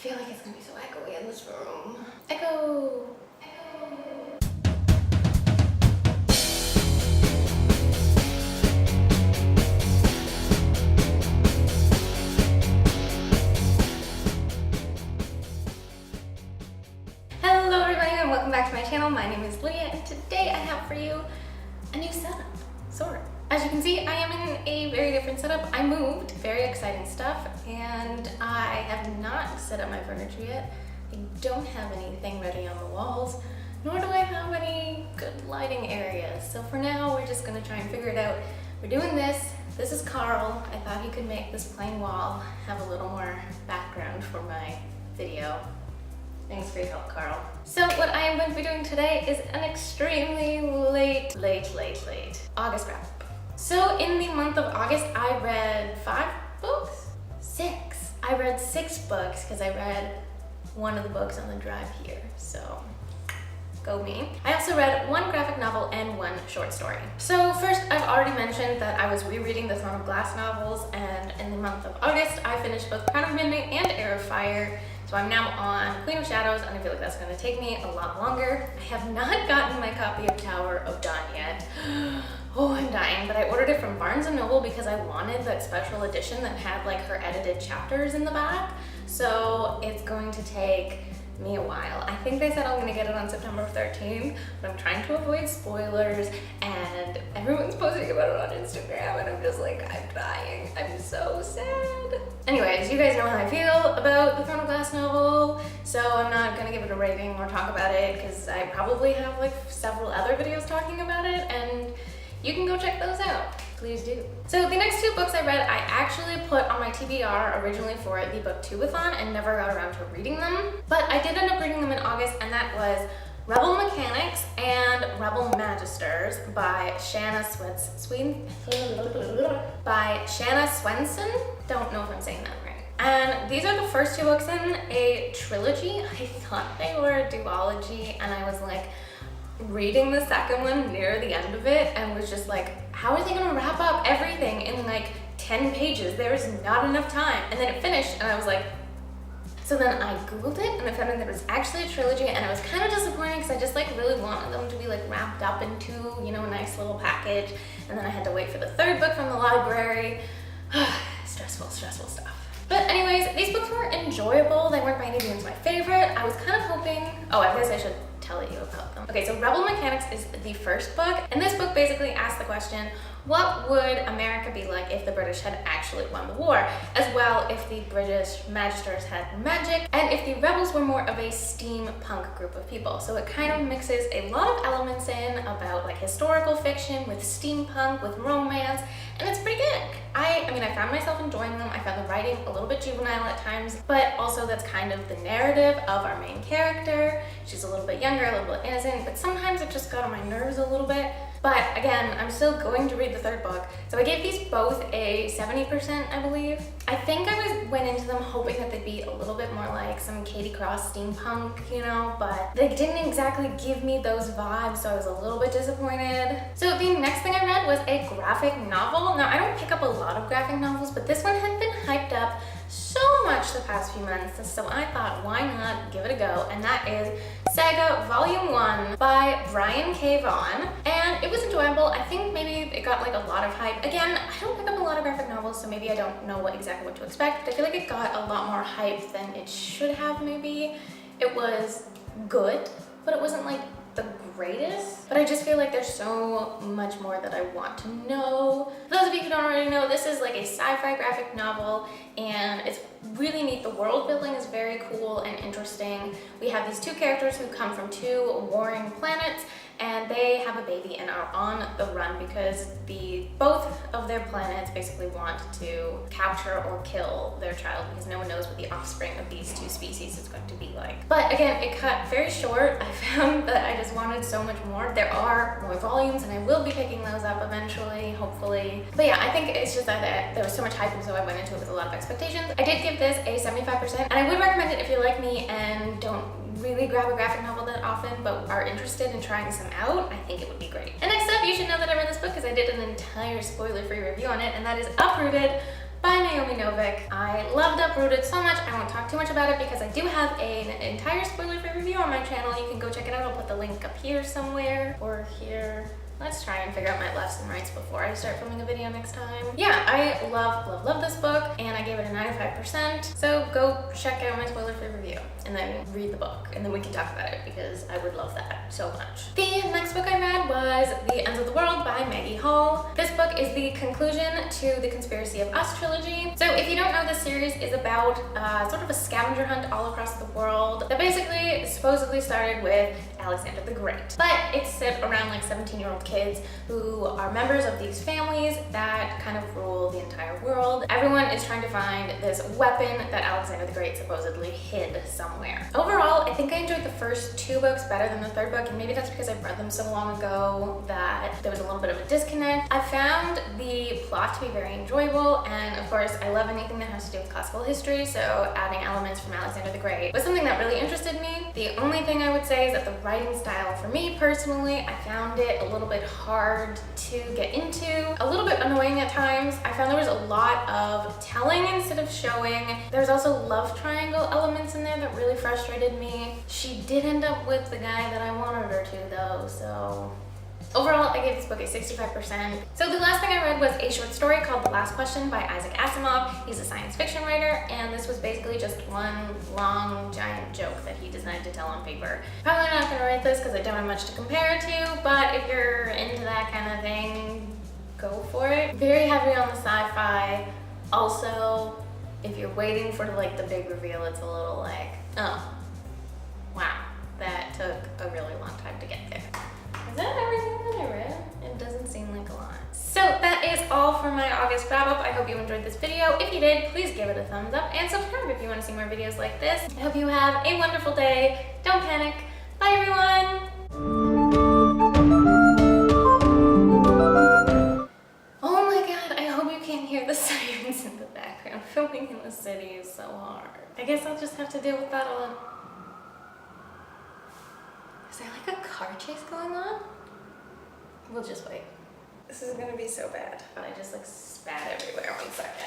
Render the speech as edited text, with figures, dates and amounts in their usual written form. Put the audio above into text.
feel like it's gonna be so echoey in this room. Echo! Hello everybody and welcome back to my channel. My name is Lydia and today I have for you a new setup, sort of. As you can see, I am in a very different setup. I moved, very exciting stuff, and I have not set up my furniture yet. I don't have anything ready on the walls, nor do I have any good lighting areas. So for now, we're just gonna try and figure it out. We're doing this. This is Carl. I thought he could make this plain wall have a little more background for my video. Thanks for your help, Carl. So what I am going to be doing today is an extremely late August wrap. So in the month of August, I read 5 books? 6. I read 6 books because I read one of the books on the drive here, so go me. I also read 1 graphic novel and 1 short story. So first, I've already mentioned that I was rereading the Throne of Glass novels, and in the month of August, I finished both Crown of Midnight and Heir of Fire. So I'm now on Queen of Shadows, and I feel like that's gonna take me a lot longer. I have not gotten my copy of Tower of Dawn yet. Oh, I'm dying, but I ordered it from Barnes & Noble because I wanted that special edition that had like her edited chapters in the back. So it's going to take me a while. I think they said I'm gonna get it on September 13th, but I'm trying to avoid spoilers, and everyone's posting about it on Instagram, and I'm just like, I'm dying. I'm so sad. Anyways, you guys know how I feel about the Throne of Glass novel, so I'm not gonna give it a rating or talk about it because I probably have like several other videos talking about it, and you can go check those out. Please do. So the next 2 books I read, I actually put on my TBR originally for the Book-Tube-a-thon and never got around to reading them. But I did end up reading them in August, and that was Rebel Mechanics and Rebel Magisters by Shanna Swenson. Don't know if I'm saying that right. And these are the first 2 books in a trilogy. I thought they were a duology, and I was like, reading the second one near the end of it and was just like, how are they gonna wrap up everything in like 10 pages? There is not enough time. And then it finished and I was like, so then I Googled it and I found out that it was actually a trilogy, and I was kind of disappointed because I just like really wanted them to be like wrapped up into, you know, a nice little package. And then I had to wait for the 3rd book from the library. Stressful stuff. But anyways, these books were enjoyable. They weren't by any means my favorite. I was kind of hoping, oh, I guess I should tell you about them. Okay, so Rebel Mechanics is the first book, and this book basically asks the question, what would America be like if the British had actually won the war, as well if the British Magisters had magic, and if the rebels were more of a steampunk group of people. So it kind of mixes a lot of elements in about like historical fiction with steampunk, with romance, and it's pretty good. I mean, I found myself enjoying them. I found the writing a little bit juvenile at times, but also that's kind of the narrative of our main character. She's a little bit younger, a little bit innocent, but sometimes it just got on my nerves a little bit. But again, I'm still going to read the 3rd book. So I gave these both a 70%, I believe. I think I went into them hoping that they'd be a little bit more like some Katie Cross steampunk, you know, but they didn't exactly give me those vibes, so I was a little bit disappointed. So the next thing I read was a graphic novel. Now, I don't pick up a lot of graphic novels, but this one had been hyped up so much the past few months, so I thought, why not give it a go? And that is Saga Volume 1 by Brian K. Vaughan, and it was enjoyable. I think maybe it got like a lot of hype. Again, I don't pick up a lot of graphic novels, so maybe I don't know exactly what to expect, but I feel like it got a lot more hype than it should have maybe. It was good, but it wasn't like the greatest, but I just feel like there's so much more that I want to know. For those of you who don't already know, this is like a sci-fi graphic novel, and it's really neat. The world building is very cool and interesting. We have these 2 characters who come from 2 warring planets, and they have a baby and are on the run because both of their planets basically want to capture or kill their child because no one knows what the offspring of these 2 species is going to be like. But again, it cut very short. I found that I just wanted so much more. There are more volumes, and I will be picking those up eventually, hopefully. But yeah, I think it's just that there was so much hype, and so I went into it with a lot of expectations. I did give this a 75%, and I would recommend it if you're like me and don't really grab a graphic novel that often but are interested in trying some out. I think it would be great. And next up, you should know that I read this book because I did an entire spoiler-free review on it, and that is Uprooted by Naomi Novik. I loved Uprooted so much. I won't talk too much about it because I do have an entire spoiler-free review on my channel. You can go check it out. I'll put the link up here somewhere or here. Let's try and figure out my lefts and rights before I start filming a video next time. Yeah, I love this book, and I gave it a 95%. So go check out my spoiler-free review and then read the book, and then we can talk about it because I would love that so much. The next book I read was The Ends of the World by Maggie Hall. This book is the conclusion to the Conspiracy of Us trilogy. So if you don't know, this series is about sort of a scavenger hunt all across the world that basically supposedly started with Alexander the Great. But it's set around like 17-year-old kids who are members of these families that kind of rule the entire world. Everyone is trying to find this weapon that Alexander the Great supposedly hid somewhere. Overall, I think I enjoyed the first two books better than the third book, and maybe that's because I've read them so long ago that there was a little bit of a disconnect. I found the plot to be very enjoyable, and of course, I love anything that has to do with classical history, so adding elements from Alexander the Great was something that really interested me. The only thing I would say is that the writing style for me personally, I found it a little bit hard to get into, a little bit annoying at times. I found there was a lot of telling instead of showing. There's also love triangle elements in there that really frustrated me. She did end up with the guy that I wanted her to though, so overall, I gave this book a 65%. So the last thing I read was a short story called The Last Question by Isaac Asimov. He's a science fiction writer, and this was basically just one long, giant joke that he decided to tell on paper. Probably not gonna write this because I don't have much to compare it to, but if you're into that kind of thing, go for it. Very heavy on the sci-fi. Also, if you're waiting for like the big reveal, it's a little like, oh, wow, that took a really long time to get there. Is that everything that I read? It doesn't seem like a lot. So that is all for my August wrap up. I hope you enjoyed this video. If you did, please give it a thumbs up and subscribe if you want to see more videos like this. I hope you have a wonderful day. Don't panic. Bye everyone. Oh my god, I hope you can't hear the sirens in the background. Filming in the city is so hard. I guess I'll just have to deal with that all. Is there like a car chase going on? We'll just wait. This is gonna be so bad. I just like spat everywhere. 1 second.